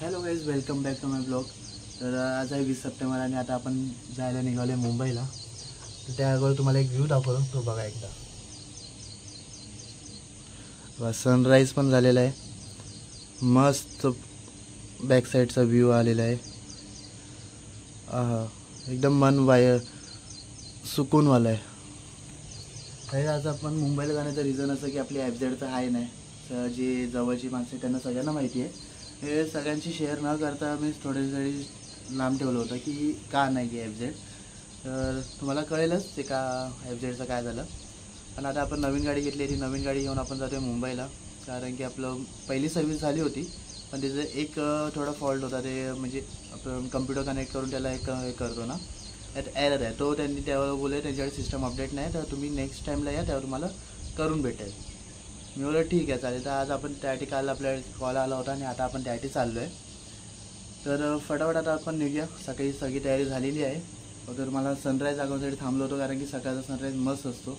Hello guys, welcome back to my blog. तर आज आहे 20 सप्टेंबर आणि आता आपण जायला निघालो मुंबईला. तर त्या अगोदर तुम्हाला एक व्ह्यू दाखवतो, तो बघा एकदा. सनराईज पण झालेला आहे, मस्त बॅक साईडचा व्ह्यू आलेला आहे. एकदम मन सुकूनवाला आहे. आज आपण मुंबईला जाण्याचं रिझन असं की आपली FZचं आहे नाही, जी जवळची माणसं त्यांना सगळ्यांना माहिती आहे. हे सगळ्यांशी शेअर न करता मी थोडी लांब ठेवलं होतं की का नाही की FZ. तर तुम्हाला कळेलच ते का FZचं काय झालं. पण आता आपण नवीन गाडी घेतली, ती नवीन गाडी घेऊन आपण जातो आहे मुंबईला. कारण की आपलं पहिली सर्व्हिस झाली होती, पण त्याचं एक थोडा फॉल्ट होता. ते म्हणजे आपण कम्प्युटर कनेक्ट करून त्याला एक करतो ना, त्यात एरर आहे. तो त्यांनी त्यावर बोलले त्यांच्याकडे सिस्टम अपडेट नाही, तर तुम्ही नेक्स्ट टाईमला या, त्यावर तुम्हाला करून भेटेल. मी बोललो ठीक आहे चालेल. तर आज आपण त्यासाठी काल आपल्या कॉल आला होता आणि आता आपण त्यासाठी चाललो आहे. तर फटाफट आता आपण निघूया. सकाळी सगळी तयारी झालेली आहे. तर मला सनराईज दाखवण्यासाठी थांबलो होतो, कारण की सकाळचा सनराईज मस्त असतो.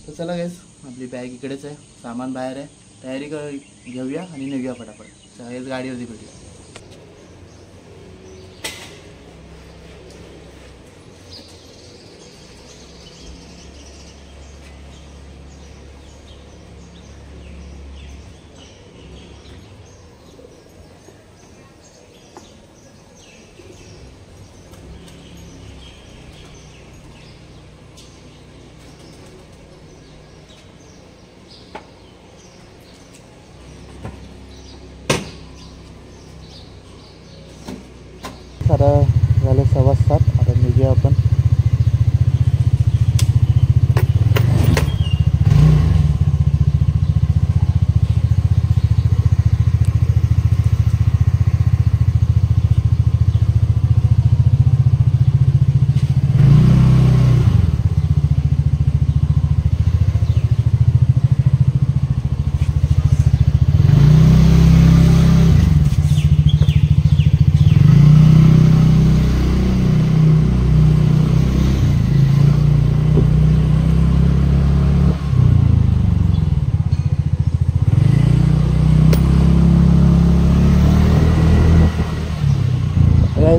तर चला गाईस, आपली बॅग इकडेच आहे, सामान बाहेर आहे. तयारी घेऊया आणि निघूया फटाफट. सगळेच गाडीवरती भेटूया. आता झालं 7:15. आता निघूया आपण.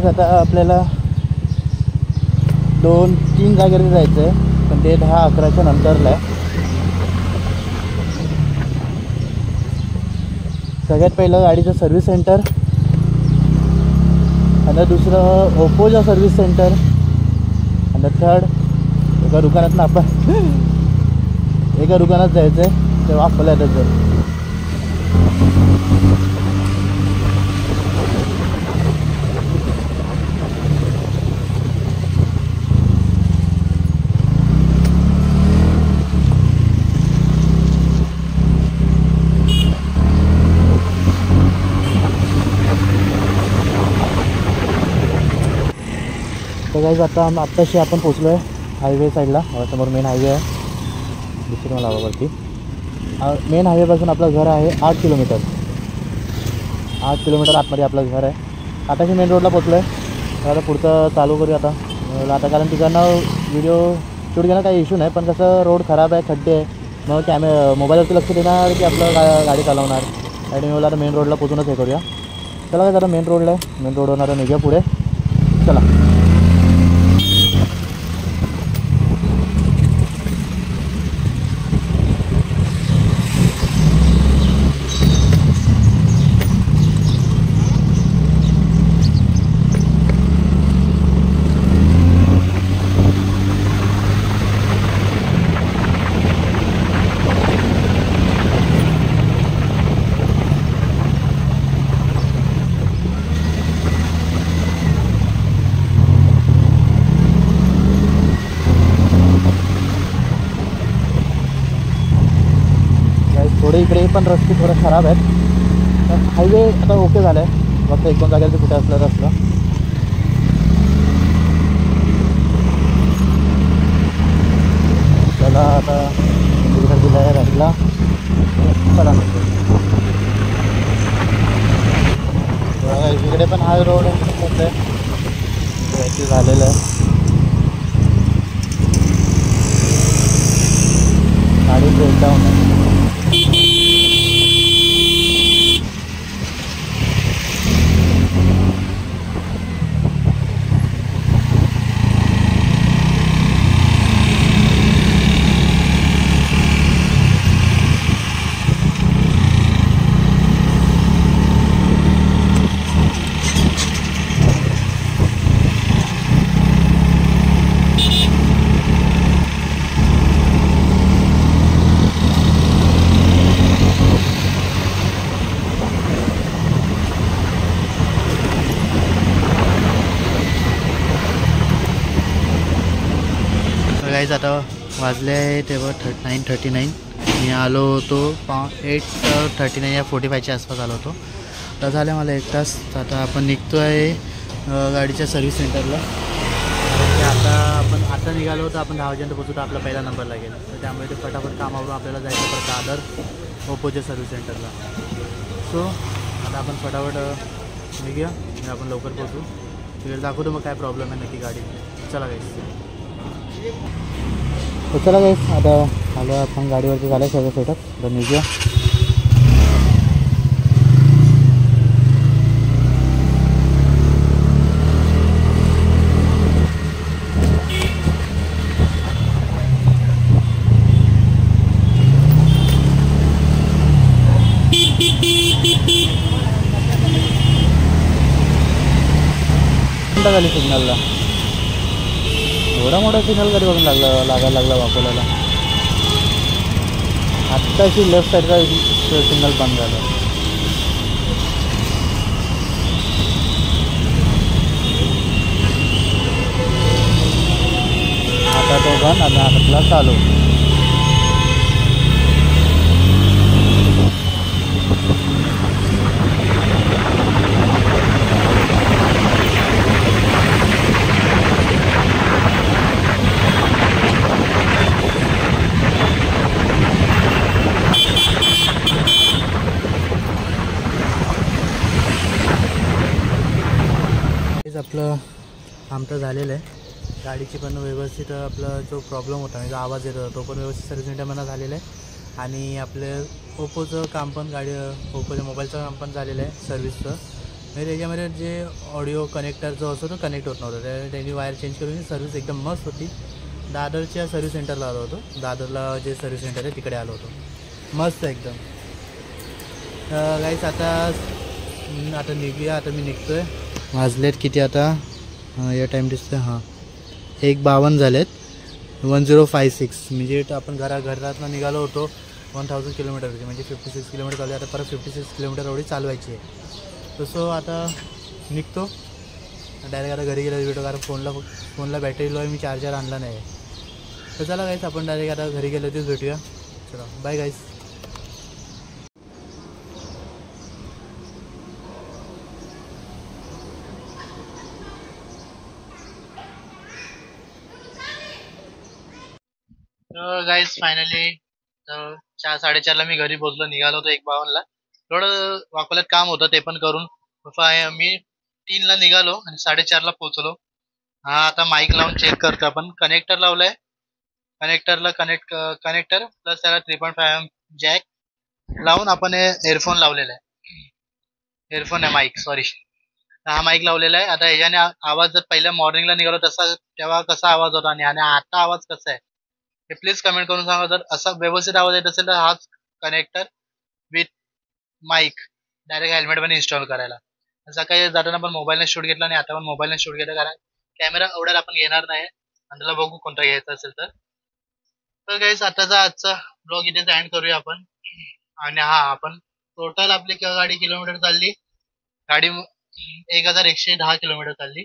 आता आपल्याला 2-3 जागेवर जायचं आहे, पण ते 10-11च्या नंतरला आहे. सगळ्यात पहिलं गाडीचं सर्व्हिस सेंटर, आणि दुसरं ओप्पोचं सर्व्हिस सेंटर, आणि थर्ड एका दुकानात जायचं आहे. तेव्हा आपल्याला त्याचं तर गाईज आता आत्ताशी आपण पोचलो आहे हायवे साईडला. समोर मेन हायवे आहे, दुसरी मला वरती. मेन हायवेपासून आपलं घर आहे 8 किलोमीटर. 8 किलोमीटर आतमध्ये आपलं घर आहे. आताशी मेन रोडला पोचलो आहे. आता पुढचं चालू करूया आता कारण तिकडनं व्हिडिओ शूट घेणं काही इश्यू नाही, पण कसं रोड खराब आहे, खड्डे आहे, मग मोबाईलवरती लक्ष देणार की आपलं गाडी चालवणार. आणि मी आता मेन रोडला पोचूनच हे करूया. चला काय, आता मेन रोडला आहे, मेन रोडवरून आता निघूया पुढे. चला. थोडे इकडे पण रस्ते थोडे खराब आहेत. हायवे आता ओके झालं आहे, फक्त 1-2 जागेवरती कुठे असलं रस्ता. चला आता दिला राहिला. चला इकडे पण हाय रोड आहे, झालेलं आहे. गाडी ब्रेकडाऊन आहे. गाईज आता वाजले आहे तेव्हा 9:39. मी आलो होतो 8:39 या 45च्या आसपास आलो होतो. तर झालं मला 1 तास. आता आपण निघतो आहे गाडीच्या सर्व्हिस सेंटरला. कारण की आता निघालो तर आपण 10 वाजेपर्यंत पोहोचू तर आपला पहिला नंबर लागेल. तर त्यामुळे ते फटाफट कामावरून आपल्याला जायचं परत दादर ओप्पोच्या सर्व्हिस सेंटरला. सो आता आपण फटाफट निघूया म्हणजे आपण लवकर पोहोचू. तिकडे दाखवतो मग काय प्रॉब्लेम आहे नक्की गाडी. चला गाईस. तर चला गाईस आता आलो आपण गाडीवरती झालं आहे सगळं सेटअप. तर निघूया. झाली सिग्नलला एवढा मोठा सिग्नल कधी बघून लागायला लागला वापरायला. आत्ताशी लेफ्ट साईडचा सिग्नल बंद झाला. आता तो बंद आणि आपला चालू. आपलं काम तर झालेलं आहे. गाडीची पण व्यवस्थित आपला जो प्रॉब्लेम होता म्हणजे आवाज येत होता तो पण व्यवस्थित सर्व्हिस सेंटरमध्ये झालेला आहे. आणि आपले ओप्पोचं काम पण ओप्पोच्या मोबाईलचं काम पण झालेलं आहे सर्व्हिसचं. म्हणजे त्याच्यामध्ये जे ऑडिओ कनेक्टर जो असतो तो कनेक्ट होत नव्हता. त्यांनी वायर चेंज करून सर्व्हिस एकदम मस्त होती. दादरच्या सर्व्हिस सेंटरला आलो होतो. दादरला जे सर्व्हिस सेंटर आहे तिकडे आलो होतो. मस्त एकदम. गाईस आता निघूया. आता मी निघतो आहे. वाजलेत किती आता या टाईम दिसतं 1:52 झालेत. 1056 म्हणजे आपण घरातनं निघालो होतो 1000 किलोमीटरची म्हणजे 56 किलोमीटर चालू. आता परत 56 किलोमीटर एवढी चालवायची आहे. तसं आता निघतो डायरेक्ट. आता घरी गेलो भेटो कारण फोनला बॅटरी लो आहे. मी चार्जर आणला नाही. तर चला गाईस आपण डायरेक्ट आता घरी गेलो तेच भेटूया. चला बाय गाईस. गाईज फायनली 4-4:30ला मी घरी पोहोचलो. निघालो होतो 1:52ला. थोडं वाकोल्यात काम होतं ते पण करून मी 3ला निघालो आणि 4:30ला पोहोचलो. आता माईक लावून चेक करतो. आपण कनेक्टर लावलाय. कनेक्टरला कनेक्टर प्लस त्याला 3.5 जॅक लावून आपण एअरफोन लावलेला आहे. एअरफोन आहे माईक सॉरी. हा माईक लावलेला आहे. आता ह्याच्याने आवाज जर पहिल्या मॉर्निंगला निघालो तेव्हा कसा आवाज होता आणि आता आवाज कसा आहे हे प्लीज कमेंट करून सांगा. जर असा व्यवस्थित आवाज येत असेल तर हाच कनेक्टर विथ माईक डायरेक्ट हेल्मेटमध्ये इन्स्टॉल करायला. सकाळी जाताना पण मोबाईलने शूट घेतला आणि आता पण मोबाईलने शूट घेतला कारण कॅमेरा एवढ्यात आपण घेणार नाही. आणि त्याला बघू कोणता घ्यायचा असेल तर गाईस आजचा ब्लॉग इथेच एंड करूया आपण. आणि आपण टोटल आपली गाडी किलोमीटर चालली. गाडी 1110 किलोमीटर चालली.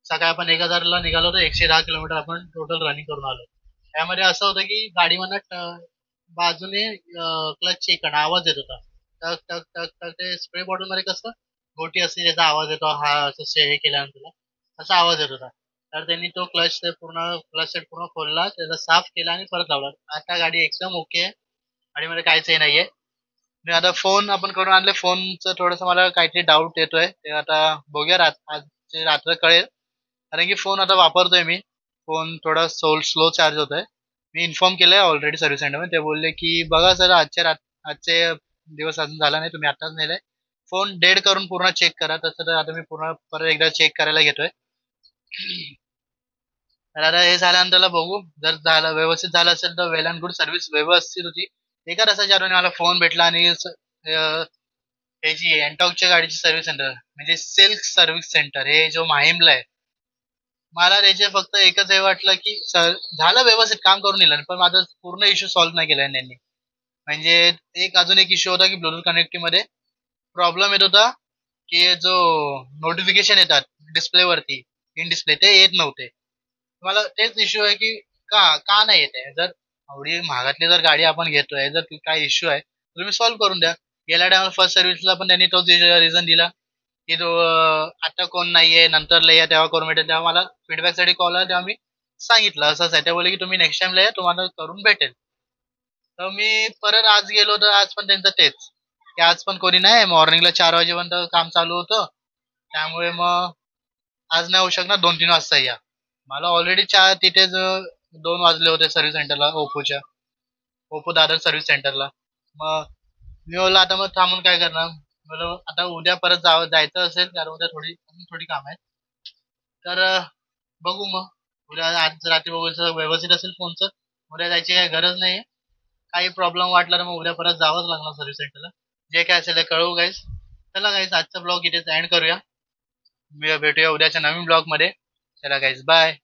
सकाळी आपण 1000ला निघालो तर 110 किलोमीटर आपण टोटल रनिंग करून आलो. त्यामध्ये असं होतं की गाडीमधनं बाजूने क्लच चेक करणं आवाज येत होता. टक टक टक टक. ते स्प्रे बॉटल मध्ये कसं गोटी असते त्याचा आवाज येतो. असं हे केल्यानंतर असा आवाज येत होता. तर त्यांनी तो क्लच सेट पूर्ण खोलला, त्याला साफ केला आणि परत लावला. आता गाडी एकदम ओके आहे. गाडीमध्ये काहीच हे नाहीये. मी आता फोन आपण करून आणले. फोनचं थोडंसं मला काहीतरी डाऊट येतोय. ते आता बघूया आज रात्र कळेल. कारण की फोन आता वापरतोय मी. फोन थोडा स्लो चार्ज होतोय. मी इन्फॉर्म केलंय ऑलरेडी सर्व्हिस सेंटरमध्ये. ते बोलले की बघा सर आजचे दिवस अजून झाला नाही, तुम्ही आताच नेलंय. फोन डेड करून पूर्ण चेक करा. तसं तर आता मी परत एकदा चेक करायला घेतोय. तर आता हे झाल्यानंतर बघू. जर झालं व्यवस्थित झालं असेल तर वेल अँड गुड. सर्व्हिस व्यवस्थित होती. एका तासाच्या आधी मला फोन भेटला आणि ह्याची एनटॉकच्या गाडीची सर्व्हिस सेंटर म्हणजे सिल्क सर्व्हिस सेंटर हे जो माहीमला आहे. मला त्याचे फक्त एकच हे वाटलं की झालं व्यवस्थित काम करून दिलं पण माझा पूर्ण इश्यू सॉल्व्ह नाही केला त्यांनी. म्हणजे अजून एक इश्यू होता की ब्लूटूथ कनेक्टिव्ह मध्ये प्रॉब्लेम येत होता की जो नोटिफिकेशन येतात डिस्प्लेवरती इन डिस्प्ले ते येत नव्हते. मला तेच इश्यू आहे की का का नाही येत आहे? जर एवढी महागातली जर गाडी आपण घेतोय, जर काय इश्यू आहे तुम्ही सॉल्व्ह करून द्या. गेल्या टायमाला फर्स्ट सर्व्हिसला पण त्यांनी तोच रिझन दिला की तो आता कोण नाहीये, नंतर लय या तेव्हा करून भेटेल. तेव्हा मला फीडबॅक साठी कॉल आला, तेव्हा मी सांगितलं असं आहे. ते बोलले की तुम्ही नेक्स्ट टाइमला या, तुम्हाला करून भेटेल. तर मी परत आज गेलो, तर आज पण त्यांचं तेच की आज पण कोणी नाही, मॉर्निंगला 4 वाजेपर्यंत काम चालू होतं. त्यामुळे मग आज नाही होऊ शकणार, 2-3 वाजता या. मला ऑलरेडी तिथेच 2 वाजले होते सर्व्हिस सेंटरला, ओप्पो दादर सर्व्हिस सेंटरला. मग मी बोललो आता मग थांबून काय करणार, बोललो आता उद्या परत जायचं असेल, कारण उद्या थोडी थोडी काम आहे. तर बघू मग उद्या, आज रात्री बघू व्यवस्थित असेल फोनचं, उद्या जायची काही गरज नाही. काही प्रॉब्लेम वाटला तर मग उद्या परत जावंच लागणार सर्व्हिस सेंटरला. जे काय असेल ते कळवू गाईस. चला गाईस, आजचा ब्लॉग इथेच एंड करूया. भेटूया उद्याच्या नवीन ब्लॉग मध्ये. चला गाईस, बाय.